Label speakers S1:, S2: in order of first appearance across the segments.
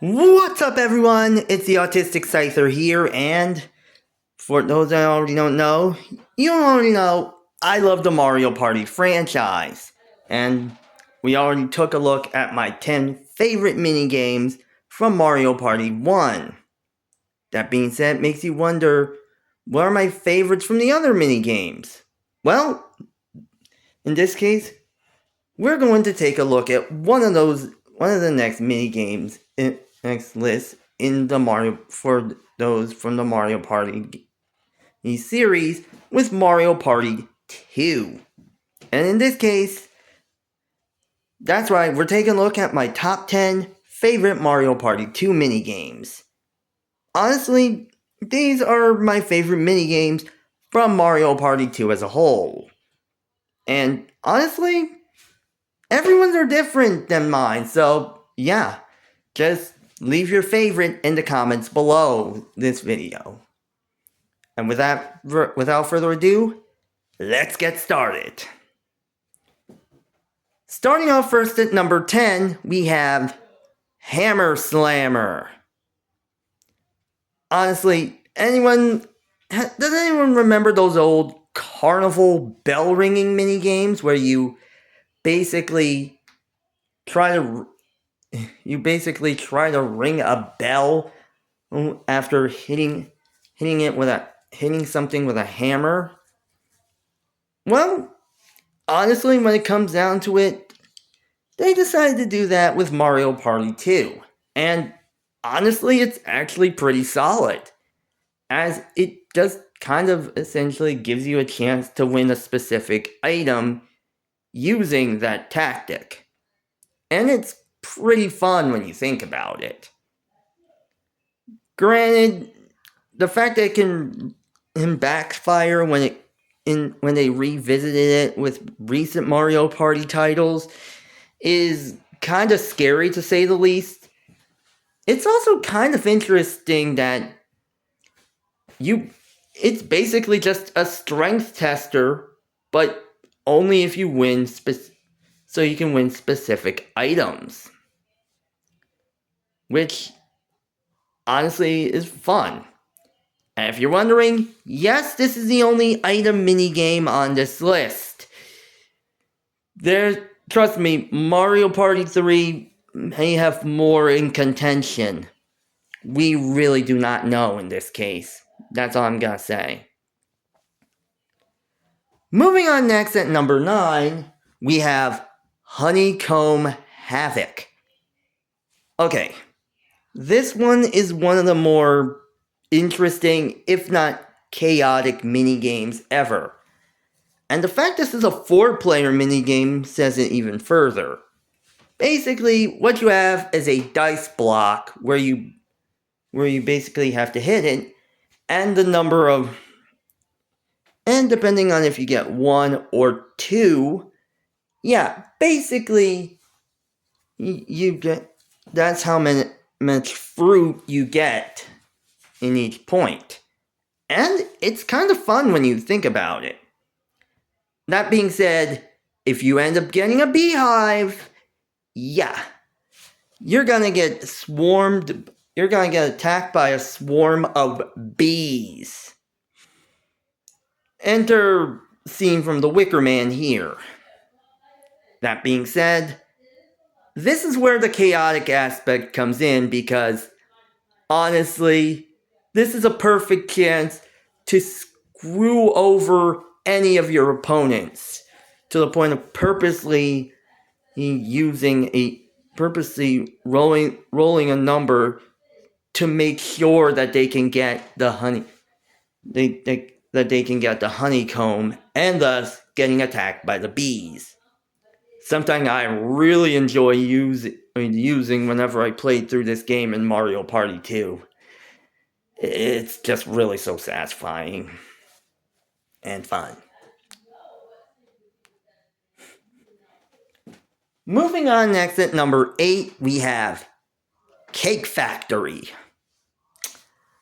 S1: What's up, everyone? It's the Autistic Scyther here, and for those that already don't know, you already know I love the Mario Party franchise. And we already took a look at my 10 favorite minigames from Mario Party 1. That being said, it makes you wonder, what are my favorites from the other minigames? Well, in this case, we're going to take a look at one of the next minigames next list in the Mario for those from the Mario Party series with Mario Party 2. And in this case, that's right, we're taking a look at my top 10 favorite Mario Party 2 minigames. Honestly, these are my favorite minigames from Mario Party 2 as a whole. And honestly, everyone's are different than mine, so yeah, just leave your favorite in the comments below this video. And without further ado, let's get started. Starting off first at number 10, we have Hammer Slammer. Honestly, does anyone remember those old carnival bell ringing mini games where you basically try to ring a bell after hitting something with a hammer? Well, honestly, when it comes down to it, they decided to do that with Mario Party 2. And honestly, it's actually pretty solid, as it just kind of essentially gives you a chance to win a specific item using that tactic. And it's pretty fun when you think about it. Granted, the fact that it can backfire when they revisited it with recent Mario Party titles is kind of scary, to say the least. It's also kind of interesting that it's basically just a strength tester, but only if you win so you can win specific items, which honestly is fun. And if you're wondering, yes, this is the only item minigame on this list. Trust me, Mario Party 3 may have more in contention. We really do not know in this case. That's all I'm gonna say. Moving on next at number 9, we have Honeycomb Havoc. Okay, this one is one of the more interesting, if not chaotic, minigames ever. And the fact this is a 4-player minigame says it even further. Basically, what you have is a dice block where you basically have to hit it, and depending on if you get 1 or 2, yeah, basically that's how much fruit you get in each point. And it's kind of fun when you think about it. That being said, if you end up getting a beehive, yeah, you're gonna get attacked by a swarm of bees. Enter scene from The Wicker Man here. That being said, this is where the chaotic aspect comes in, because honestly, this is a perfect chance to screw over any of your opponents to the point of purposely rolling a number to make sure that they can get the honeycomb, and thus getting attacked by the bees. Something I really enjoy using whenever I played through this game in Mario Party 2. It's just really so satisfying and fun. Moving on next at number 8, we have Cake Factory.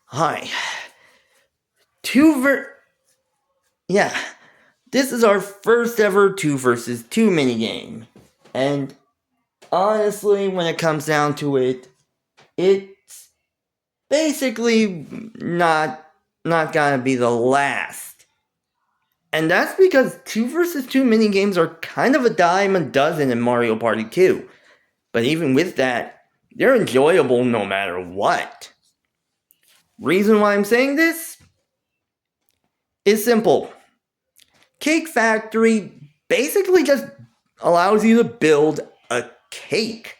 S1: Hi. This is our first ever 2 versus 2 minigame. And honestly, when it comes down to it, it's basically not gonna be the last. And that's because 2 versus 2 minigames are kind of a dime a dozen in Mario Party 2. But even with that, they're enjoyable no matter what. Reason why I'm saying this is simple. Cake Factory basically just allows you to build a cake.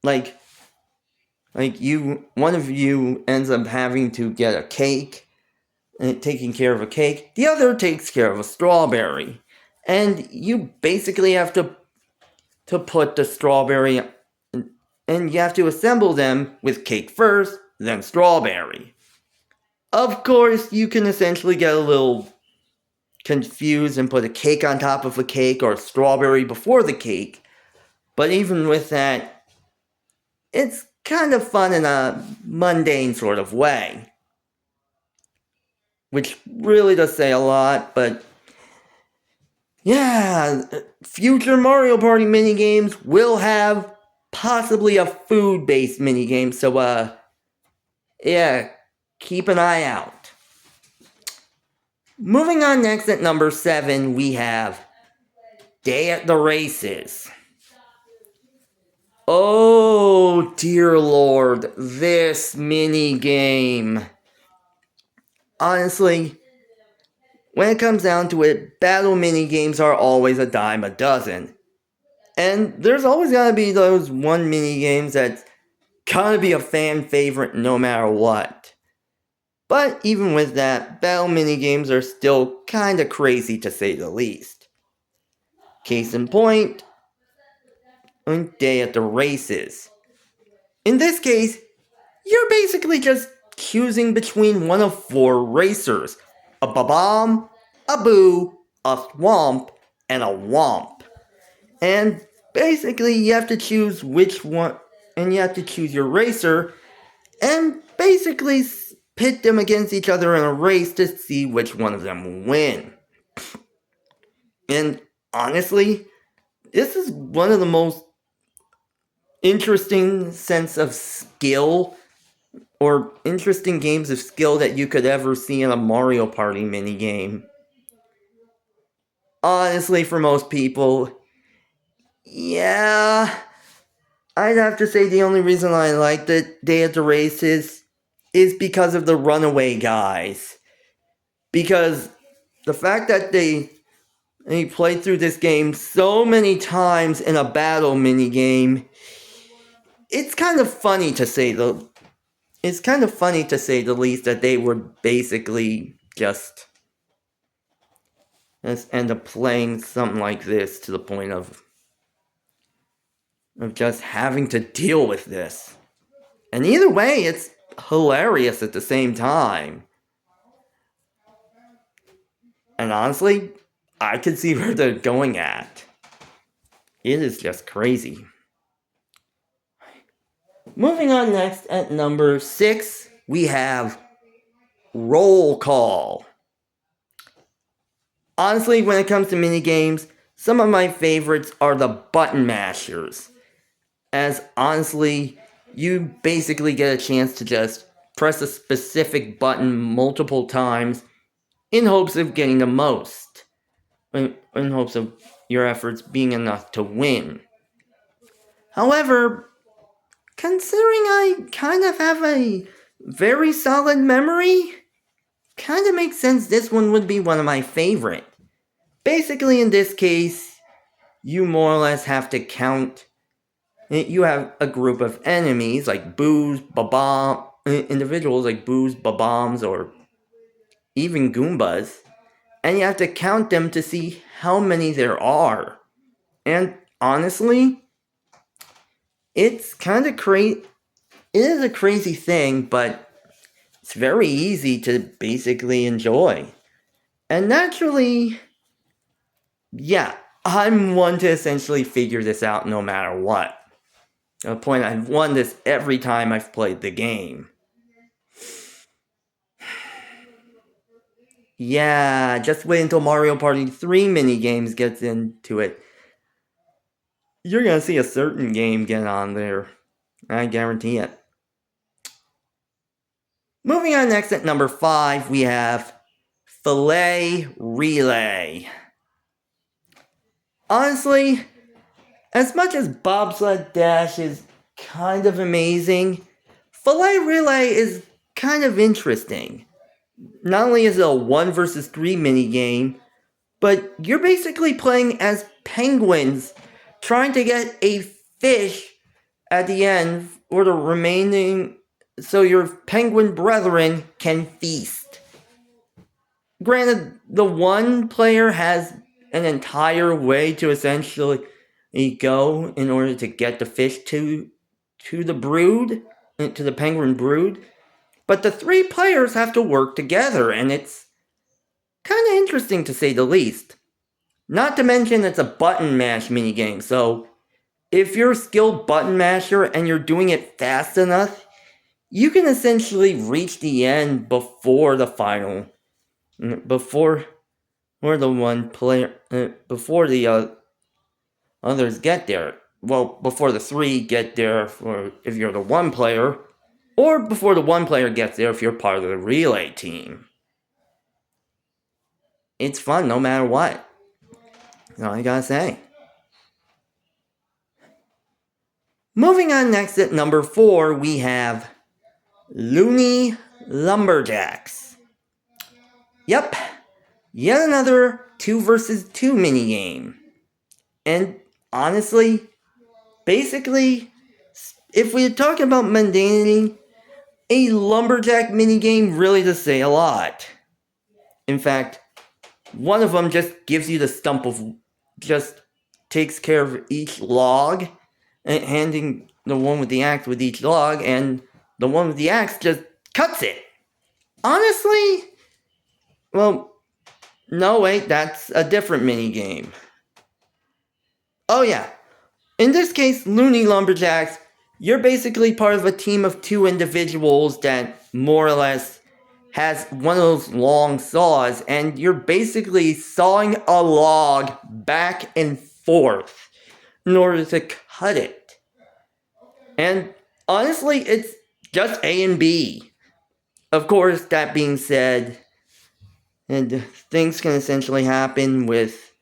S1: Like one of you ends up having to get a cake, and taking care of a cake. The other takes care of a strawberry. And you basically have to put the strawberry, and you have to assemble them with cake first, then strawberry. Of course, you can essentially get a little confused and put a cake on top of a cake or a strawberry before the cake. But even with that, it's kind of fun in a mundane sort of way. Which really does say a lot, but yeah, future Mario Party minigames will have possibly a food-based minigame, so yeah, keep an eye out. Moving on next at number 7, we have Day at the Races. Oh dear lord, this minigame. Honestly, when it comes down to it, battle minigames are always a dime a dozen. And there's always gonna be those one minigames that's gonna be a fan favorite no matter what. But even with that, battle minigames are still kinda crazy to say the least. Case in point, Day at the Races. In this case, you're basically just choosing between one of 4 racers. A Babam, a Boo, a Swamp, and a Womp. And basically you have to choose which one, and you have to choose your racer, and basically pit them against each other in a race to see which one of them will win. And honestly, this is one of the most interesting sense of skill, or interesting games of skill that you could ever see in a Mario Party minigame. Honestly, for most people, yeah, I'd have to say the only reason I liked it, Day at the Races, is because of the runaway guys. Because the fact that they played through this game so many times in a battle minigame, it's kind of funny to say the least that they would basically just end up playing something like this to the point of just having to deal with this. And either way, it's hilarious at the same time. And honestly, I can see where they're going at. It is just crazy. Moving on next at number 6, we have Roll Call. Honestly, when it comes to minigames, some of my favorites are the button mashers. As honestly, you basically get a chance to just press a specific button multiple times in hopes of getting the most. In hopes of your efforts being enough to win. However, considering I kind of have a very solid memory, kind of makes sense this one would be one of my favorite. Basically, in this case, you more or less have to count. You have a group of enemies like Boos, Babam, individuals like Boos, Babams, or even Goombas, and you have to count them to see how many there are. And honestly, it's kind of crazy. It is a crazy thing, but it's very easy to basically enjoy. And naturally, yeah, I'm one to essentially figure this out no matter what. To the point I've won this every time I've played the game. Yeah, just wait until Mario Party 3 minigames gets into it. You're gonna see a certain game get on there. I guarantee it. Moving on next at number 5, we have Filet Relay. Honestly, as much as Bobsled Dash is kind of amazing, Filet Relay is kind of interesting. Not only is it a 1 versus 3 minigame, but you're basically playing as penguins trying to get a fish at the end for the remaining so your penguin brethren can feast. Granted, the one player has an entire way to essentially go in order to get the fish to the brood, to the penguin brood, but the 3 players have to work together, and it's kind of interesting to say the least. Not to mention it's a button mash minigame, so if you're a skilled button masher and you're doing it fast enough, you can essentially reach the end before the final, before the one player, before the others get there. Well, before the 3 get there, if you're the 1 player, or before the 1 player gets there if you're part of the relay team. It's fun no matter what. That's all I gotta say. Moving on next at number 4, we have Looney Lumberjacks. Yep, yet another 2 versus 2 minigame. And honestly, basically, if we're talking about mundanity, a lumberjack minigame really does say a lot. In fact, one of them just gives you the stump of, just takes care of each log, and handing the one with the axe with each log, and the one with the axe just cuts it. Honestly, well, no wait, that's a different minigame. Oh yeah, in this case, Looney Lumberjacks, you're basically part of a team of 2 individuals that more or less has one of those long saws, and you're basically sawing a log back and forth in order to cut it. And honestly, it's just A and B. Of course, that being said, and things can essentially happen with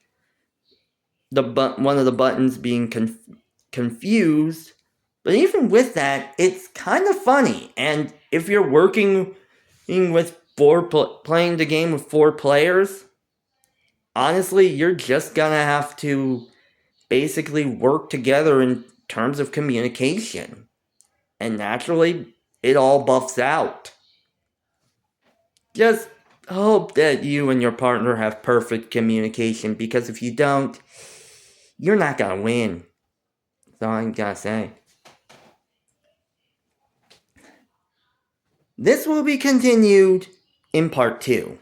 S1: one of the buttons being confused. But even with that, it's kind of funny. And if you're working with playing the game with 4 players, honestly, you're just gonna have to basically work together in terms of communication. And naturally, it all buffs out. Just hope that you and your partner have perfect communication, because if you don't, you're not gonna win. That's all I gotta say. This will be continued in part 2.